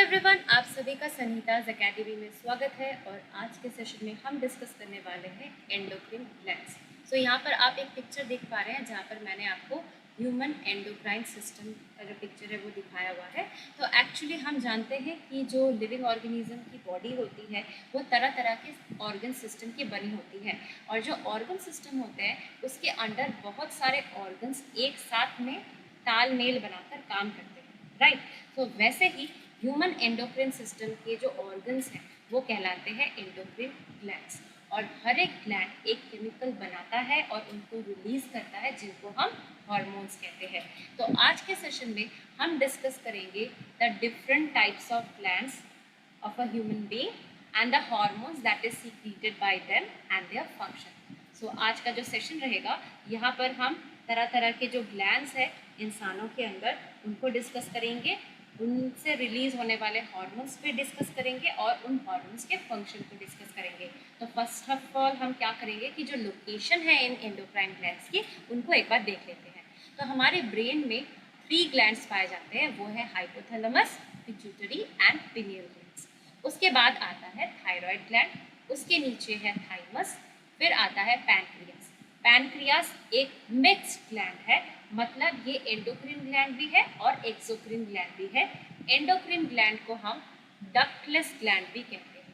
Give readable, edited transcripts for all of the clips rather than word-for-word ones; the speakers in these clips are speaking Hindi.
एवरीवन, आप सभी का संहिताज एकेडमी में स्वागत है। और आज के सेशन में हम डिस्कस करने वाले हैं एंडोक्राइन ग्लैंड्स। सो यहाँ पर आप एक पिक्चर देख पा रहे हैं जहाँ पर मैंने आपको ह्यूमन एंडोक्राइन सिस्टम का जो पिक्चर है वो दिखाया हुआ है। तो एक्चुअली हम जानते हैं कि जो लिविंग ऑर्गेनिज्म की बॉडी होती है वो तरह तरह के ऑर्गन सिस्टम की बनी होती है, और जो ऑर्गन सिस्टम होते हैं उसके अंडर बहुत सारे ऑर्गन्स एक साथ में तालमेल बनाकर काम करते हैं, राइट। तो वैसे ही ह्यूमन एंडोक्राइन सिस्टम के जो ऑर्गन्स हैं वो कहलाते हैं एंडोक्राइन ग्लैंड्स, और हर एक ग्लैंड एक केमिकल बनाता है और उनको रिलीज करता है जिनको हम हार्मोन्स कहते हैं। तो आज के सेशन में हम डिस्कस करेंगे the different types of glands of a human being and the hormones that is secreted by them and their function. So आज का जो सेशन रहेगा यहाँ पर हम तरह तरह के जो ग्लैंड्स है इंसानों के अंदर उनको डिस्कस करेंगे, उनसे रिलीज होने वाले हार्मोन्स पे डिस्कस करेंगे और उन हार्मोन्स के फंक्शन को डिस्कस करेंगे। तो फर्स्ट ऑफ ऑल हम क्या करेंगे कि जो लोकेशन है इन एंडोक्राइन ग्लैंड्स की उनको एक बार देख लेते हैं। तो हमारे ब्रेन में 3 ग्लैंड्स पाए जाते हैं, वो है hypothalamus, pituitary and pineal glands. उसके बाद आता है थायराइड ग्लैंड, उसके नीचे है थाइमस, फिर आता है पैनक्रियास। पैनक्रियास एक मिक्स्ड ग्लैंड है, मतलब ये एंडोक्रिन ग्लैंड भी है और एक्सोक्रिन ग्लैंड भी है। एंडोक्रिन ग्लैंड को हम डक्टलेस ग्लैंड भी कहते हैं,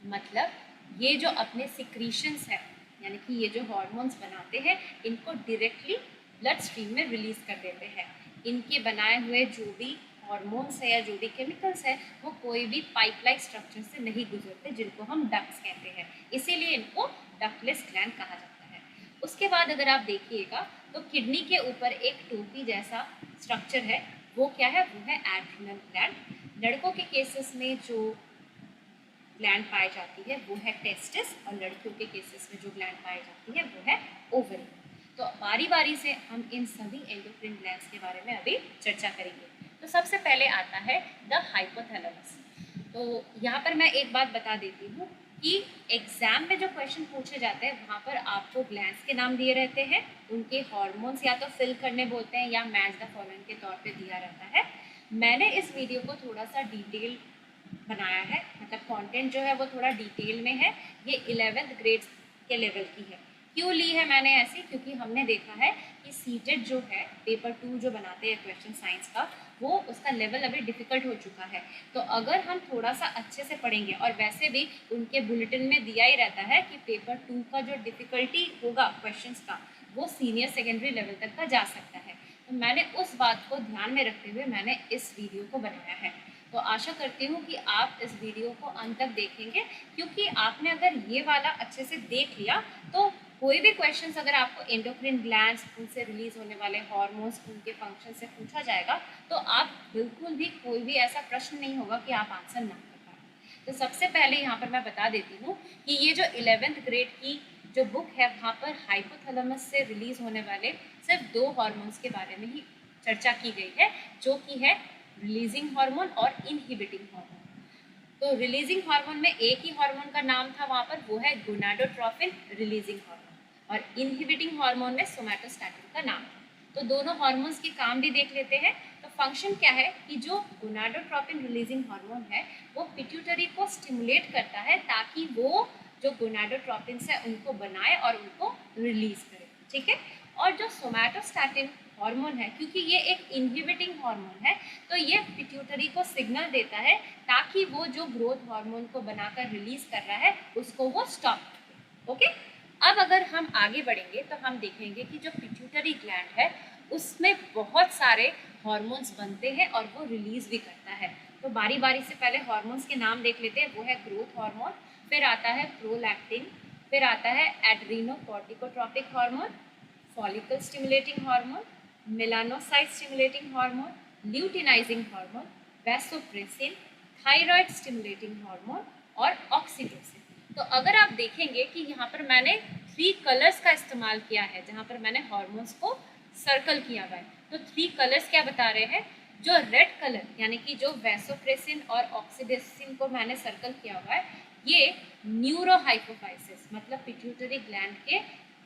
मतलब ये जो अपने सिक्रीशंस है यानी कि ये जो हार्मोन्स बनाते हैं इनको डायरेक्टली ब्लड स्ट्रीम में रिलीज कर देते हैं। इनके बनाए हुए जो भी हार्मोन्स है या जो भी केमिकल्स है वो कोई भी पाइपलाइन स्ट्रक्चर से नहीं गुजरते, जिनको हम डक्ट्स कहते हैं, इसीलिए इनको डक्टलेस ग्लैंड कहा जाता है। उसके बाद अगर आप देखिएगा तो किडनी के ऊपर एक टोपी जैसा स्ट्रक्चर है, वो क्या है, वो है एड्रिनल ग्लैंड। लड़कों के केसेस में जो ग्लैंड पाई जाती है वो है टेस्टिस, और लड़कियों के केसेस में जो ग्लैंड पाई जाती है वो है ओवरी। तो बारी बारी से हम इन सभी एंडोक्राइन ग्लैंड्स के बारे में अभी चर्चा करेंगे। तो सबसे पहले आता है द हाइपोथैलेमस। तो यहाँ पर मैं एक बात बता देती हूँ कि एग्जाम में जो क्वेश्चन पूछे जाते हैं वहाँ पर आपको ग्लैंड्स के नाम दिए रहते हैं, उनके हार्मोन्स या तो फिल करने बोलते हैं या मैच द फॉलोइंग के तौर पे दिया रहता है। मैंने इस वीडियो को थोड़ा सा डिटेल बनाया है, मतलब कंटेंट जो है वो थोड़ा डिटेल में है। ये 11th ग्रेड के लेवल की है। क्यों ली है मैंने ऐसी, क्योंकि हमने देखा है कि सीटेट जो है पेपर 2 जो बनाते हैं क्वेश्चन साइंस का, वो उसका लेवल अभी डिफ़िकल्ट हो चुका है। तो अगर हम थोड़ा सा अच्छे से पढ़ेंगे, और वैसे भी उनके बुलेटिन में दिया ही रहता है कि पेपर 2 का जो डिफ़िकल्टी होगा क्वेश्चंस का वो सीनियर सेकेंडरी लेवल तक का जा सकता है। तो मैंने उस बात को ध्यान में रखते हुए मैंने इस वीडियो को बनाया है। तो आशा करती हूँ कि आप इस वीडियो को अंत तक देखेंगे, क्योंकि आपने अगर ये वाला अच्छे से देख लिया तो कोई भी क्वेश्चंस अगर आपको एंडोक्राइन ग्लैंड्स, उनसे रिलीज होने वाले हार्मोन्स, उनके फंक्शन से पूछा जाएगा तो आप बिल्कुल भी कोई भी ऐसा प्रश्न नहीं होगा कि आप आंसर ना कर पाए। तो सबसे पहले यहाँ पर मैं बता देती हूँ कि ये जो 11th ग्रेड की जो बुक है वहाँ पर हाइपोथैलेमस से रिलीज होने वाले सिर्फ 2 हार्मोन्स के बारे में ही चर्चा की गई है, जो कि है रिलीजिंग हार्मोन और इनहिबिटिंग हार्मोन। तो रिलीजिंग हार्मोन में एक ही हार्मोन का नाम था वहाँ पर, वो है गोनाडोट्रोपिन रिलीजिंग हार्मोन, और इनहिबिटिंग हार्मोन में सोमैटोस्टैटिन का नाम था। तो दोनों हार्मोन्स के काम भी देख लेते हैं। तो फंक्शन क्या है कि जो गोनाडोट्रोपिन रिलीजिंग हार्मोन है वो पिट्यूटरी को स्टिमुलेट करता है ताकि वो जो गोनाडोट्रोपिन्स है उनको बनाए और उनको रिलीज करे, ठीक है। और जो सोमैटोस्टैटिन हार्मोन है, क्योंकि ये एक इनहिबिटिंग हार्मोन है, तो ये पिट्यूटरी को सिग्नल देता है ताकि वो जो ग्रोथ हार्मोन को बनाकर रिलीज कर रहा है उसको वो स्टॉप करे, ओके। अब अगर हम आगे बढ़ेंगे तो हम देखेंगे कि जो पिट्यूटरी ग्लैंड है उसमें बहुत सारे हार्मोन्स बनते हैं और वो रिलीज भी करता है। तो बारी बारी से पहले हार्मोन्स के नाम देख लेते हैं। वो है ग्रोथ हार्मोन, फिर आता है प्रोलैक्टिन, फिर आता है adrenocorticotropic hormone, follicle stimulating hormone, melanocyte stimulating hormone, luteinizing hormone, vasopressin, thyroid stimulating hormone और ऑक्सीटोसिन। तो अगर आप देखेंगे कि यहाँ पर मैंने 3 कलर्स का इस्तेमाल किया है, जहाँ पर मैंने हार्मोन्स को सर्कल किया हुआ है। तो 3 कलर्स क्या बता रहे हैं, जो रेड कलर यानी कि जो वैसोप्रेसिन और ऑक्सीटोसिन को मैंने सर्कल किया हुआ है, ये न्यूरोहाइपोफाइसिस मतलब पिट्यूटरी ग्लैंड के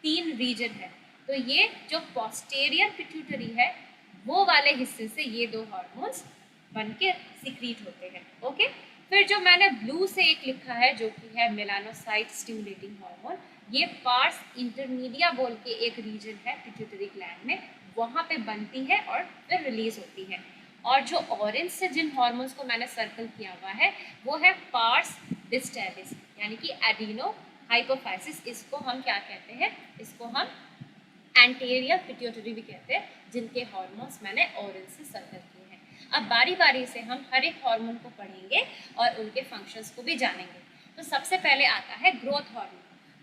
3 रीजन है। तो ये जो पोस्टेरियर पिट्यूटरी है वो वाले हिस्से से ये 2 हार्मोन्स बन के सिक्रीट होते हैं। ओके, फिर जो मैंने ब्लू से एक लिखा है जो कि है मेलानोसाइट स्टिमुलेटिंग हार्मोन, ये पार्स इंटरमीडिया बोल के एक रीजन है पिट्यूटरी ग्लैंड में, वहाँ पे बनती है और फिर रिलीज होती है। और जो ऑरेंज से जिन हार्मोन्स को मैंने सर्कल किया हुआ है वो है पार्स डिस्टैलिस यानी कि एडिनो हाइपोफाइसिस। इसको हम क्या कहते हैं, इसको हम एंटीरियर पिट्यूटरी भी कहते हैं, जिनके हार्मोन्स मैंने ऑरेंज से सर्कल किए हैं। अब बारी बारी से हम हर एक हार्मोन को पढ़ेंगे और उनके फंक्शंस को भी जानेंगे। तो सबसे पहले आता है ग्रोथ हार्मोन।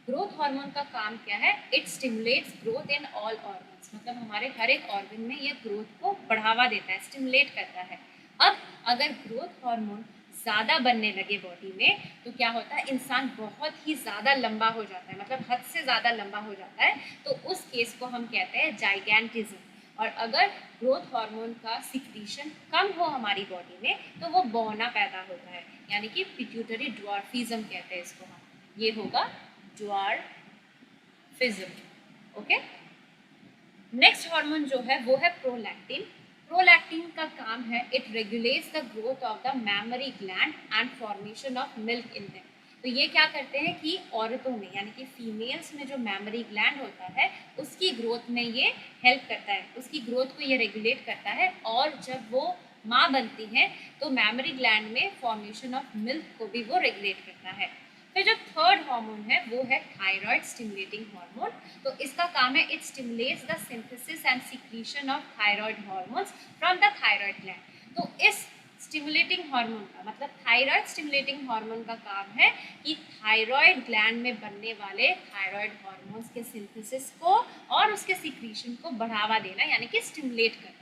ग्रोथ हार्मोन का काम क्या है, it stimulates growth in all organs, मतलब हमारे हर एक ऑर्गन में ये ग्रोथ को बढ़ावा देता है, स्टिमुलेट करता है। अब अगर ग्रोथ हार्मोन ज़्यादा बनने लगे बॉडी में तो क्या होता है, इंसान बहुत ही ज़्यादा लंबा हो जाता है, मतलब हद से ज़्यादा लंबा हो जाता है, तो उस केस को हम कहते हैं जाइगैंटिज्म। और अगर ग्रोथ हार्मोन का सिक्रीशन कम हो हमारी बॉडी में तो वो बौना पैदा होता है, यानी कि पिट्यूटरी ड्वार्फिज्म कहते हैं इसको हम, ये होगा ड्वार्फिज्म। ओके, नेक्स्ट हार्मोन जो है वो है प्रोलैक्टिन। प्रोलैक्टिन का काम है, it regulates the growth of the mammary gland and formation of milk in them. तो ये क्या करते हैं कि औरतों में यानी कि फीमेल्स में जो मैमरी ग्लैंड होता है उसकी ग्रोथ में ये हेल्प करता है, उसकी ग्रोथ को ये रेगुलेट करता है। और जब वो माँ बनती है तो मैमरी ग्लैंड में फॉर्मेशन ऑफ मिल्क को भी वो रेगुलेट करता है। फिर जो थर्ड हार्मोन है वो है थायराइड स्टिमुलेटिंग हार्मोन। तो इसका काम है, it stimulates the synthesis and secretion of thyroid hormones from the thyroid gland. तो इस स्टिमुलेटिंग हार्मोन का मतलब थायराइड स्टिमुलेटिंग हार्मोन का काम है कि थायराइड ग्लैंड में बनने वाले थायराइड हार्मोन्स के सिंथेसिस को और उसके सिक्रीशन को बढ़ावा देना, यानी कि स्टिमुलेट करना।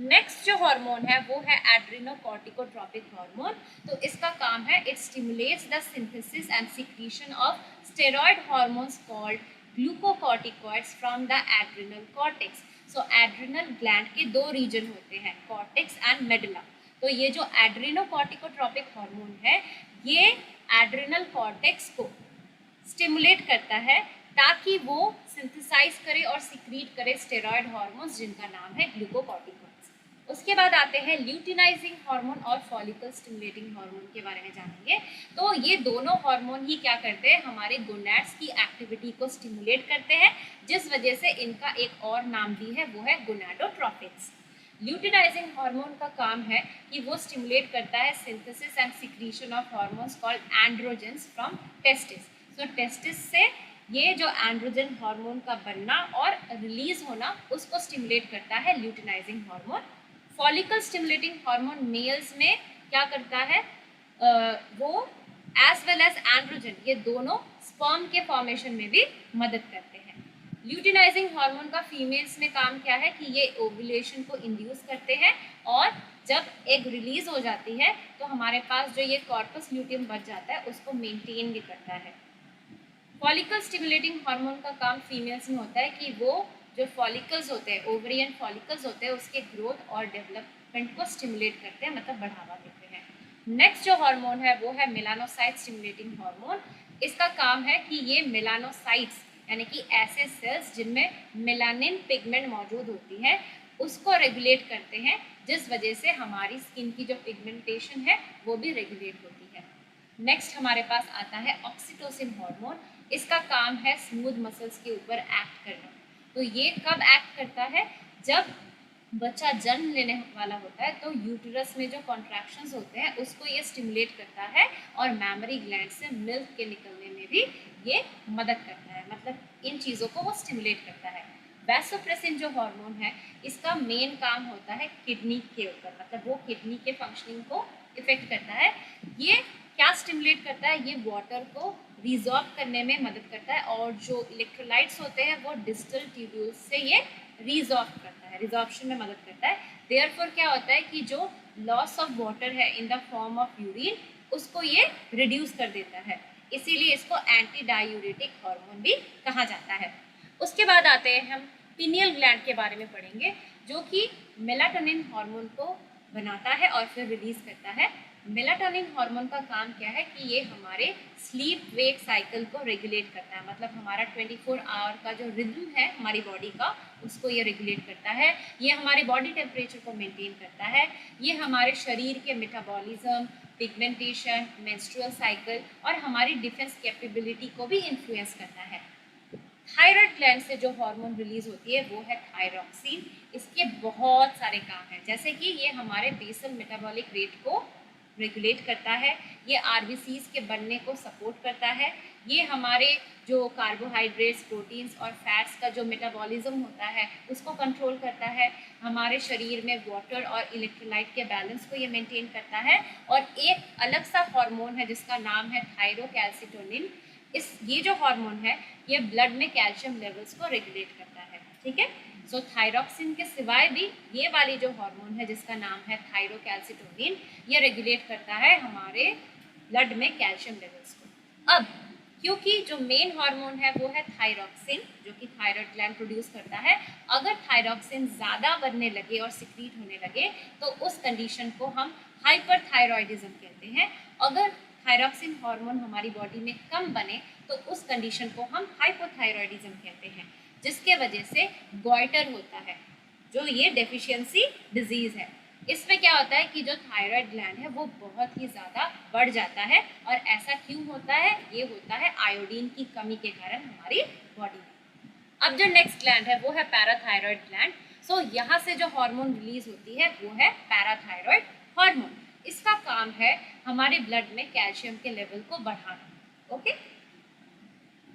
नेक्स्ट जो हार्मोन है वो है एड्रेनोकॉर्टिकोट्रॉपिक हार्मोन। तो इसका काम है, it stimulates the synthesis and secretion of steroid hormones called glucocorticoids from the adrenal cortex. So adrenal gland के दो रीजन होते हैं, कॉर्टेक्स एंड मेडुला। तो ये जो एड्रेनोकॉर्टिकोट्रॉपिक हार्मोन है ये एड्रिनल कॉर्टेक्स को स्टिमुलेट करता है ताकि वो सिंथेसाइज करे और सिक्रीट करे स्टेरॉइड हार्मोन्स जिनका नाम है ग्लूकोकॉर्टिकॉइड्स। उसके बाद आते हैं ल्यूटिनाइजिंग हार्मोन और फॉलिकल स्टिमुलेटिंग हार्मोन के बारे में जानेंगे। तो ये दोनों हार्मोन ही क्या करते हैं, हमारे गोनैड्स की एक्टिविटी को स्टिमुलेट करते हैं, जिस वजह से इनका एक और नाम भी है वो है गोनाडोट्रोपिक्स। ल्यूटिनाइजिंग हार्मोन का काम है कि वो स्टिमुलेट करता है synthesis and secretion of hormones called androgens from testis. So testis से ये जो एंड्रोजन हार्मोन का बनना और रिलीज होना उसको स्टिमुलेट करता है luteinising hormone. Follicle stimulating hormone males में क्या करता है, वो एज वेल एज एंड्रोजन ये दोनों स्पर्म के फॉर्मेशन में भी मदद करते हैं। ल्यूटिनाइजिंग हार्मोन का फीमेल्स में काम क्या है कि ये ओव्यूलेशन को इंड्यूस करते हैं और जब एग रिलीज हो जाती है तो हमारे पास जो ये कॉर्पस ल्यूटियम बच जाता है उसको मेंटेन भी करता है। फॉलिकल स्टिमुलेटिंग हार्मोन का काम फीमेल्स में होता है कि वो जो फॉलिकल्स होते हैं, ओवरियन फॉलिकल्स होते हैं, उसके ग्रोथ और डेवलपमेंट को स्टिमुलेट करते हैं, मतलब बढ़ावा देते हैं। नेक्स्ट जो हार्मोन है वो है मेलानोसाइट स्टिमुलेटिंग हार्मोन। इसका काम है कि ये मेलानोसाइट्स यानी कि ऐसे सेल्स जिनमें मेलानिन पिगमेंट मौजूद होती है उसको रेगुलेट करते हैं, जिस वजह से हमारी स्किन की जो पिगमेंटेशन है वो भी रेगुलेट होती है। नेक्स्ट हमारे पास आता है ऑक्सीटोसिन हार्मोन। इसका काम है स्मूथ मसल्स के ऊपर एक्ट करना। तो ये कब एक्ट करता है, जब बच्चा जन्म लेने वाला होता है तो यूटरस में जो कॉन्ट्रैक्शंस होते हैं उसको ये स्टिमुलेट करता है और मैमरी ग्लैंड से मिल्क के निकलने में भी ये मदद करता है, मतलब इन चीज़ों को वो स्टिमुलेट करता है। वैसोप्रेसिन जो हार्मोन है इसका मेन काम होता है किडनी के ऊपर, मतलब वो किडनी के फंक्शनिंग को इफेक्ट करता है। ये क्या स्टिमुलेट करता है, ये वाटर को रिजॉर्ब करने में मदद करता है और जो इलेक्ट्रोलाइट्स होते हैं वो डिस्टल ट्यूब्यूल्स से ये रिजॉर्ब करता है, रिजॉर्प्शन में मदद करता है। देयरफॉर क्या होता है कि जो लॉस ऑफ वाटर है in the form of urine उसको ये रिड्यूस कर देता है, इसीलिए इसको एंटी डायूरेटिक हार्मोन भी कहा जाता है। उसके बाद आते हैं हम पिनियल ग्लैंड के बारे में पढ़ेंगे जो कि मेलाटोनिन हार्मोन को बनाता है और फिर रिलीज करता है। मेलाटोनिन हार्मोन का काम क्या है कि ये हमारे स्लीप वेक साइकिल को रेगुलेट करता है, मतलब हमारा 24 आवर का जो रिदम है हमारी बॉडी का उसको ये रेगुलेट करता है। ये हमारे बॉडी टेम्परेचर को मेंटेन करता है। ये हमारे शरीर के मेटाबॉलिज्म, पिगमेंटेशन, मेंस्ट्रुअल साइकिल और हमारी डिफेंस कैपेबिलिटी को भी इन्फ्लुएंस करता है। थायराइड ग्लैंड से जो हार्मोन रिलीज होती है वो है थायरॉक्सिन। इसके बहुत सारे काम हैं, जैसे कि ये हमारे बेसल मेटाबॉलिक रेट को रेगुलेट करता है, ये आरबीसीज के बनने को सपोर्ट करता है, ये हमारे जो कार्बोहाइड्रेट्स, प्रोटीन्स और फैट्स का जो मेटाबॉलिज्म होता है उसको कंट्रोल करता है, हमारे शरीर में वाटर और इलेक्ट्रोलाइट के बैलेंस को ये मेंटेन करता है। और एक अलग सा हार्मोन है जिसका नाम है थायरोकैल्सिटोनिन। ये जो हार्मोन है ये ब्लड में कैल्शियम लेवल्स को रेगुलेट करता है। ठीक है, सो थायरॉक्सिन के सिवाय भी ये वाली जो हार्मोन है जिसका नाम है थायरोकैल्सिटोनिन, ये रेगुलेट करता है हमारे ब्लड में कैल्शियम लेवल्स को। अब क्योंकि जो मेन हार्मोन है वो है थायरॉक्सिन जो कि थायराइड ग्लैंड प्रोड्यूस करता है, अगर थायरॉक्सिन ज़्यादा बनने लगे और सिक्रीट होने लगे तो उस कंडीशन को हम हाइपरथायरॉयडिज्म कहते हैं। अगर थायरॉक्सिन हार्मोन हमारी बॉडी में कम बने तो उस कंडीशन को हम हाइपोथायरॉयडिज्म कहते हैं, जिसके वजह से गॉइटर होता है, जो ये डेफिशिएंसी डिजीज है। इसमें क्या होता है कि जो थायराइड ग्लैंड है वो बहुत ही ज़्यादा बढ़ जाता है। और ऐसा क्यों होता है? ये होता है आयोडीन की कमी के कारण हमारी बॉडी में। अब जो नेक्स्ट ग्लैंड है वो है पैराथायरॉयड ग्लैंड। सो यहाँ से जो हार्मोन रिलीज होती है वो है पैराथायरॉयड हार्मोन। इसका काम है हमारे ब्लड में कैल्शियम के लेवल को बढ़ाना। ओके,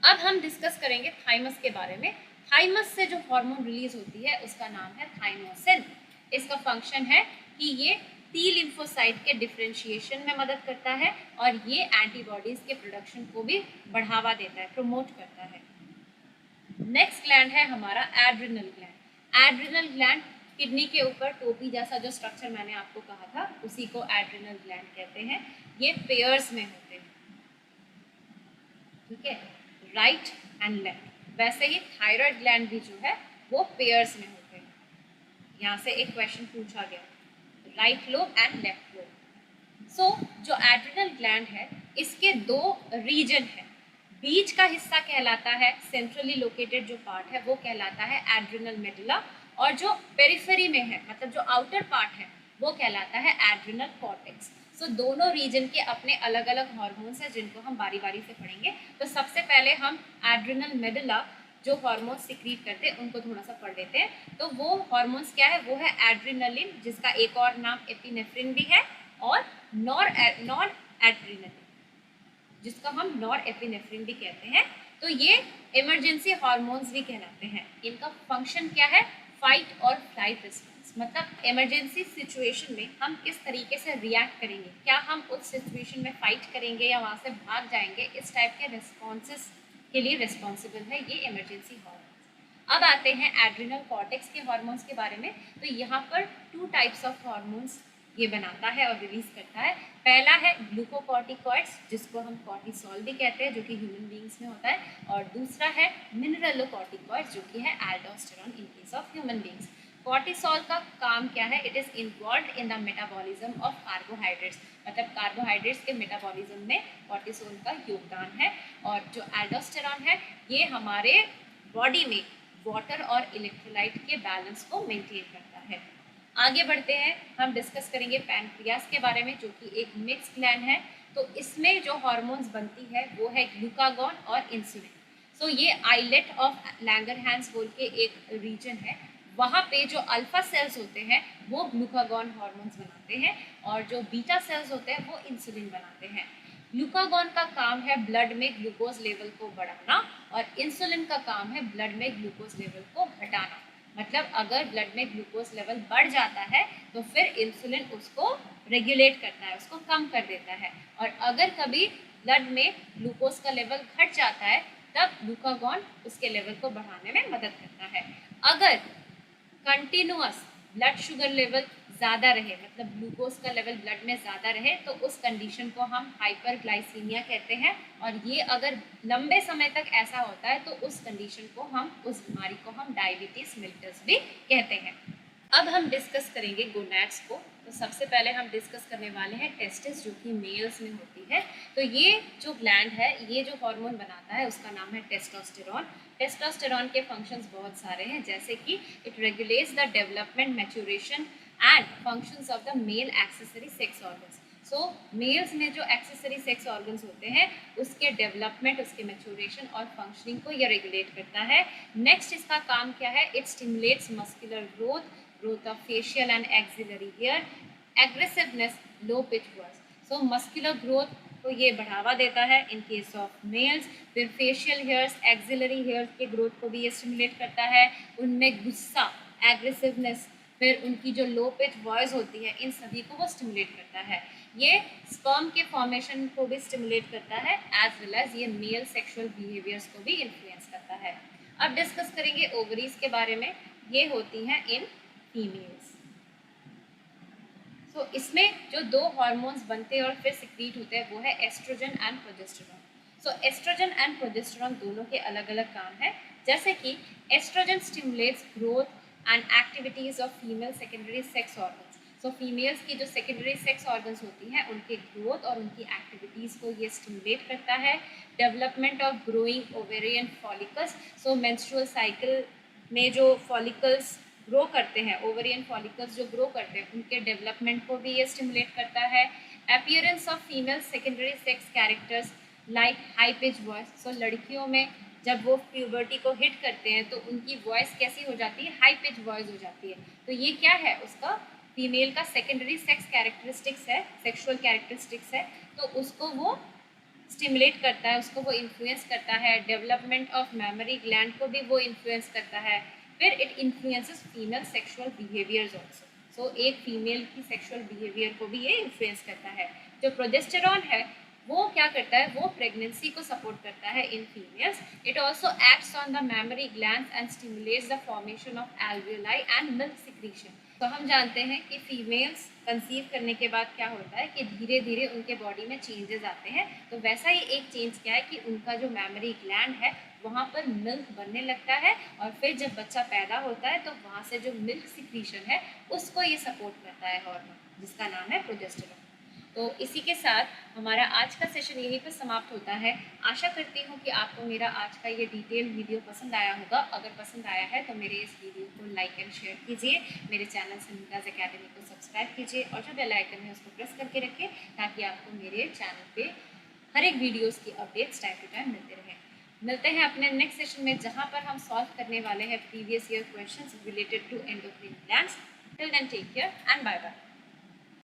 अब हम डिस्कस करेंगे थाइमस के बारे में। थाइमस से जो हार्मोन रिलीज होती है उसका नाम है थाइमोसिन। इसका फंक्शन है कि ये टी लिम्फोसाइट के डिफरेंशिएशन में मदद करता है और ये एंटीबॉडीज के प्रोडक्शन को भी बढ़ावा देता है, प्रमोट करता है। नेक्स्ट ग्लैंड है हमारा adrenal gland. Adrenal gland kidney के ऊपर टोपी जैसा जो स्ट्रक्चर मैंने आपको कहा था उसी को एड्रिनल ग्लैंड कहते हैं। ये पेयर्स में होते हैं, ठीक है, राइट एंड लेफ्ट। वैसे ही थायराइड ग्लैंड भी जो है वो पेयर्स में होते हैं। यहाँ से एक क्वेश्चन पूछा गया, right lobe and left lobe. So जो एड्रिनल ग्लैंड है इसके दो रीजन है। बीच का हिस्सा कहलाता है, सेंट्रली लोकेटेड जो पार्ट है वो कहलाता है एड्रिनल मेडुला, और जो पेरिफेरी में है मतलब जो आउटर पार्ट है वो कहलाता है एड्रिनल कॉर्टेक्स। सो दोनों रीजन के अपने अलग अलग हार्मोन्स हैं जिनको हम बारी बारी से पढ़ेंगे। तो सबसे पहले हम एड्रिनल मेडुला जो हार्मोन सिक्रीट करते हैं उनको थोड़ा सा पढ़ लेते हैं। तो वो हार्मोन्स क्या है? वो है एड्रिनलिन, जिसका एक और नाम एपिनेफ्रिन भी है, और नॉन एड्रिनलिन जिसका हम नॉर एपिनेफ्रिन भी कहते हैं। तो ये इमरजेंसी हार्मोन्स भी कहलाते हैं। इनका फंक्शन क्या है? फाइट और फ्लाइट रिस्पॉन्स, मतलब इमरजेंसी सिचुएशन में हम किस तरीके से रिएक्ट करेंगे, क्या हम उस सिचुएशन में फाइट करेंगे या वहाँ से भाग जाएंगे, इस टाइप के रिस्पॉन्सेस के लिए रिस्पॉन्सिबल है ये इमरजेंसी हार्मोन्स। अब आते हैं एड्रिनल कॉर्टेक्स के हार्मोन्स के बारे में। तो यहाँ पर 2 टाइप्स ऑफ हार्मोन्स ये बनाता है और रिलीज करता है। पहला है ग्लूकोकॉर्टिकॉइड्स जिसको हम कॉर्टिसोल भी कहते हैं जो कि ह्यूमन बींग्स में होता है, और दूसरा है मिनरलोकॉर्टिकॉइड्स जो कि है aldosterone in case of human beings. Cortisol का काम क्या है? It is involve in the metabolism of carbohydrates, मतलब कार्बोहाइड्रेट्स के मेटाबॉलिज्म में कॉर्टिसोल का योगदान है। और जो एल्डोस्टेरॉन है ये हमारे बॉडी में वाटर और इलेक्ट्रोलाइट के बैलेंस को मेंटेन करता है। आगे बढ़ते हैं, हम डिस्कस करेंगे पैनक्रियास के बारे में जो कि एक मिक्स ग्लैंड है। तो इसमें जो हार्मोन्स बनती है वो है ग्लूकागॉन और इंसुलिन। सो ये आइलेट ऑफ लैंगरहैंस बोल के एक रीजन है, वहाँ पे जो अल्फा सेल्स होते हैं वो ग्लूकागॉन हार्मोन्स बनाते हैं और जो बीटा सेल्स होते हैं वो इंसुलिन बनाते हैं। ग्लूकागॉन का काम है ब्लड में ग्लूकोज लेवल को बढ़ाना और इंसुलिन का काम है ब्लड में ग्लूकोज लेवल को घटाना। मतलब अगर ब्लड में ग्लूकोज लेवल बढ़ जाता है तो फिर इंसुलिन उसको रेगुलेट करता है, उसको कम कर देता है। और अगर कभी ब्लड में ग्लूकोज का लेवल घट जाता है तब ग्लूकागॉन उसके लेवल को बढ़ाने में मदद करता है। अगर कंटिन्यूअस ब्लड शुगर लेवल ज़्यादा रहे, मतलब ग्लूकोज का लेवल ब्लड में ज़्यादा रहे, तो उस कंडीशन को हम हाइपरग्लाइसीमिया कहते हैं। और ये अगर लंबे समय तक ऐसा होता है तो उस कंडीशन को हम, उस बीमारी को हम डायबिटीज़ मेलिटस भी कहते हैं। अब हम डिस्कस करेंगे गोनैड्स को। तो सबसे पहले हम डिस्कस करने वाले हैं टेस्टिस, जो कि मेल्स में होती है। तो ये जो ग्लैंड है, ये जो हार्मोन बनाता है उसका नाम है टेस्टोस्टेरॉन। टेस्टोस्टेरॉन के फंक्शंस बहुत सारे हैं, जैसे कि it regulates the development, maturation and functions of the male accessory sex organs. So males में जो एक्सेसरी सेक्स ऑर्गन्स होते हैं उसके डेवलपमेंट, उसके मैच्योरेशन और फंक्शनिंग को ये रेगुलेट करता है। नेक्स्ट इसका काम क्या है? It stimulates muscular growth, growth of facial and axillary hair, aggressiveness, low pitch voice. So muscular growth को ये बढ़ावा देता है इन केस ऑफ मेल्स। फिर फेशियल हेयर्स, एक्सिलरी हेयर्स के ग्रोथ को भी ये स्टिमुलेट करता है। उनमें गुस्सा, एग्रेसिवनेस, फिर उनकी जो लो पिच वॉइस होती है, इन सभी को वो स्टिमुलेट करता है। ये स्पर्म के फॉर्मेशन को भी स्टिमुलेट करता है, एज वेल एज ये मेल सेक्सुअल बिहेवियर्स को भी इन्फ्लुएंस करता है। अब डिस्कस करेंगे ओवरीज के बारे में। ये होती हैं इन फीमेल्स। तो इसमें जो दो हार्मोन्स बनते हैं और फिर सिक्रीट होते हैं वो है oestrogen and progesterone. So oestrogen and progesterone दोनों के अलग अलग काम है। जैसे कि oestrogen stimulates growth and activities of female secondary sex organs. So females की जो सेकेंडरी सेक्स ऑर्गन्स होती हैं उनके ग्रोथ और उनकी एक्टिविटीज़ को ये स्टिमुलेट करता है। Development of growing ovarian follicles. So menstrual cycle में जो फॉलिकल्स ग्रो करते हैं, ओवरियन फॉलिकल्स जो ग्रो करते हैं, उनके डेवलपमेंट को भी ये स्टिमुलेट करता है। Appearance of female secondary sex characters like high pitch voice. So लड़कियों में जब वो प्यूबर्टी को हिट करते हैं तो उनकी वॉइस कैसी हो जाती है? हाई पिच वॉइस हो जाती है। तो ये क्या है? उसका फीमेल का सेकेंडरी सेक्स कैरेक्टरिस्टिक्स है, सेक्सुअल कैरेक्टरिस्टिक्स है। तो उसको वो स्टिमुलेट करता है, उसको वो इन्फ्लुएंस करता है। डेवलपमेंट ऑफ मेमोरी ग्लैंड को भी वो इन्फ्लुएंस करता है। फिर it influences female sexual behaviours also. So एक फीमेल की सेक्सुअल बिहेवियर को भी ये इन्फ्लुएंस करता है। जो प्रोजेस्टेरॉन है वो क्या करता है? वो प्रेगनेंसी को सपोर्ट करता है in females. It also acts on the mammary glands and stimulates the formation of alveoli and milk secretion. तो हम जानते हैं कि फीमेल्स कंसीव करने के बाद क्या होता है कि धीरे धीरे उनके बॉडी में चेंजेस आते हैं। तो वैसा ही एक चेंज क्या है कि उनका जो मेमोरी ग्लैंड है वहाँ पर मिल्क बनने लगता है, और फिर जब बच्चा पैदा होता है तो वहाँ से जो मिल्क सिक्रीशन है उसको ये सपोर्ट करता है हार्मोन, जिसका नाम है प्रोजेस्टेरॉन। तो इसी के साथ हमारा आज का सेशन यहीं पर समाप्त होता है। आशा करती हूँ कि आपको मेरा आज का ये डिटेल वीडियो पसंद आया होगा। अगर पसंद आया है तो मेरे इस वीडियो को लाइक एंड शेयर कीजिए। मेरे चैनल समीकाज़ अकेडमी को सब्सक्राइब कीजिए और जो बेल आइकन है उसको प्रेस करके रखें, ताकि आपको मेरे चैनल पे हर एक वीडियोज़ की अपडेट्स टाइम टू टाइम मिलते रहें। मिलते हैं अपने नेक्स्ट सेशन में, जहाँ पर हम सॉल्व करने वाले हैं previous year questions related to endocrine glands. Till then take care and bye bye.